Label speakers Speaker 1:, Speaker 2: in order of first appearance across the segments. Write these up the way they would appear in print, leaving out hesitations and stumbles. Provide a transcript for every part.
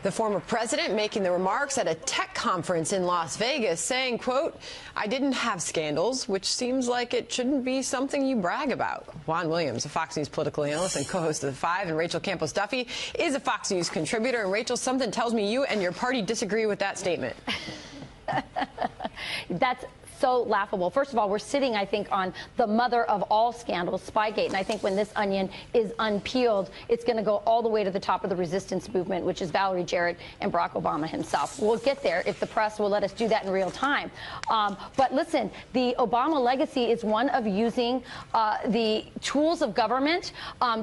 Speaker 1: The former president making the remarks at a tech conference in Las Vegas saying, quote, "I didn't have scandals," which seems like it shouldn't be something you brag about. Juan Williams, a Fox News political analyst and co-host of The Five, and Rachel Campos Duffy is a Fox News contributor. And Rachel, something tells me you and your party disagree with that statement.
Speaker 2: That's so laughable. First of all, we're sitting, I think, on the mother of all scandals, Spygate. And I think when this onion is unpeeled, it's going to go all the way to the top of the resistance movement, which is Valerie Jarrett and Barack Obama himself. We'll get there if the press will let us do that in real time. But listen, the Obama legacy is one of using the tools of government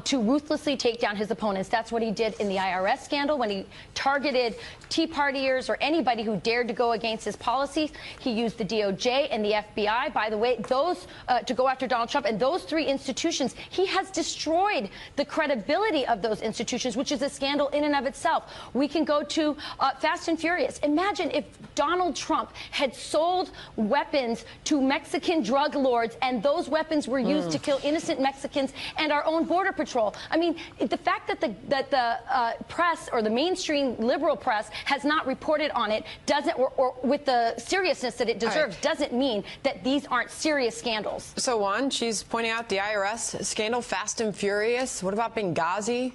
Speaker 2: to ruthlessly take down his opponents. That's what he did in the IRS scandal when he targeted Tea Partiers or anybody who dared to go against his policies. He used the DOJ and the FBI, by the way, those to go after Donald Trump. And those three institutions, he has destroyed the credibility of those institutions, which is a scandal in and of itself. We can go to Fast and Furious. Imagine if Donald Trump had sold weapons to Mexican drug lords and those weapons were used to kill innocent Mexicans and our own Border Patrol. I mean, the fact that the press or the mainstream liberal press has not reported on it doesn't, or with the seriousness that it deserves, doesn't mean that these aren't serious scandals.
Speaker 1: So, Juan, she's pointing out the IRS scandal, Fast and Furious. What about Benghazi?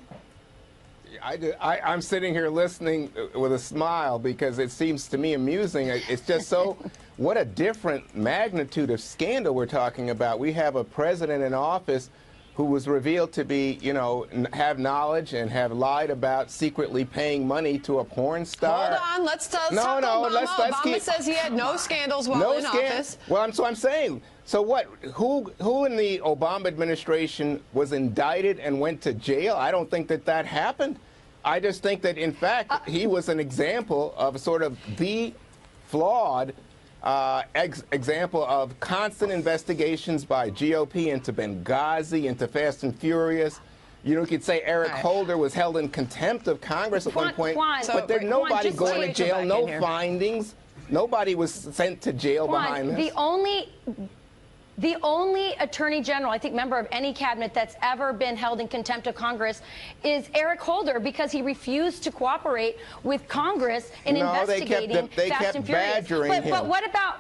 Speaker 3: I'm sitting here listening with a smile because it seems to me amusing. It's just so, what a different magnitude of scandal we're talking about. We have a president in office who was revealed to be, you know, have knowledge and have lied about secretly paying money to a porn star.
Speaker 1: Hold on, let's talk Obama.
Speaker 3: Let's
Speaker 1: Obama says he had no scandals while in office.
Speaker 3: Well, so I'm saying, so what? Who in the Obama administration was indicted and went to jail? I don't think that happened. I just think that, in fact, he was an example of sort of the flawed example of constant investigations by GOP into Benghazi, into Fast and Furious. You know, you could say Eric Holder was held in contempt of Congress at one point, but there's nobody going to jail, no findings. Nobody was sent to jail behind this.
Speaker 2: The only attorney general, I think, member of any cabinet that's ever been held in contempt of Congress is Eric Holder, because he refused to cooperate with Congress in investigating Fast and Furious. But what about...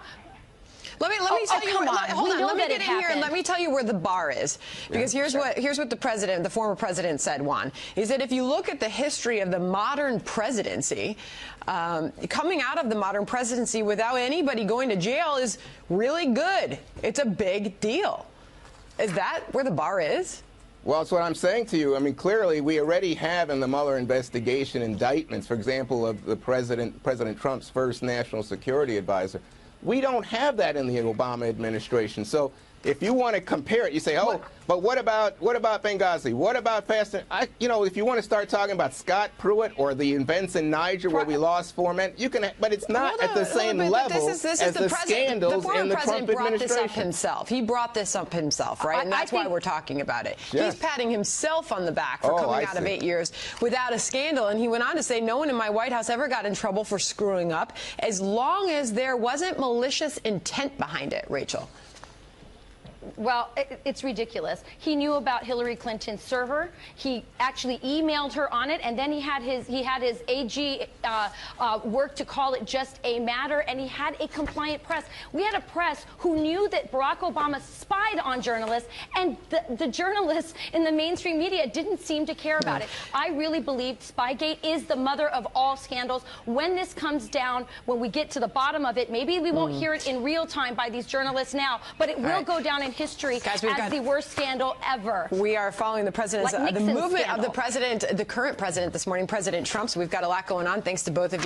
Speaker 1: Let me tell you. Hold on. Let me get in here and let me tell you where the bar is. Because here's what the former president said, Juan. He said, if you look at the history of the modern presidency, coming out of the modern presidency without anybody going to jail is really good. It's a big deal. Is that where the bar is?
Speaker 3: Well, that's what I'm saying to you. I mean, clearly, we already have in the Mueller investigation indictments, for example, of the President Trump's first national security advisor. We don't have that in the Obama administration. So if you want to compare it, you say, oh, but what about Benghazi? What about Fast and... you know, if you want to start talking about Scott Pruitt or the events in Niger where we lost 4 men, you can, but it's not at the same level as the scandals in the Trump administration.
Speaker 1: The former president brought this up himself. He brought this up himself, right? And that's why we're talking about it. Yes. He's patting himself on the back for coming out of 8 years without a scandal. And he went on to say, no one in my White House ever got in trouble for screwing up as long as there wasn't malicious intent behind it, Rachel.
Speaker 2: Well, it's ridiculous. He knew about Hillary Clinton's server. He actually emailed her on it, and then he had his AG work to call it just a matter, and he had a compliant press. We had a press who knew that Barack Obama spied on journalists, and the journalists in the mainstream media didn't seem to care about it. I really believe Spygate is the mother of all scandals. When this comes down, when we get to the bottom of it, maybe we won't hear it in real time by these journalists now, but it will go down in history as the worst scandal ever.
Speaker 1: We are following the president's the movement of the president, the current president this morning, President Trump. So we've got a lot going on. Thanks to both of you.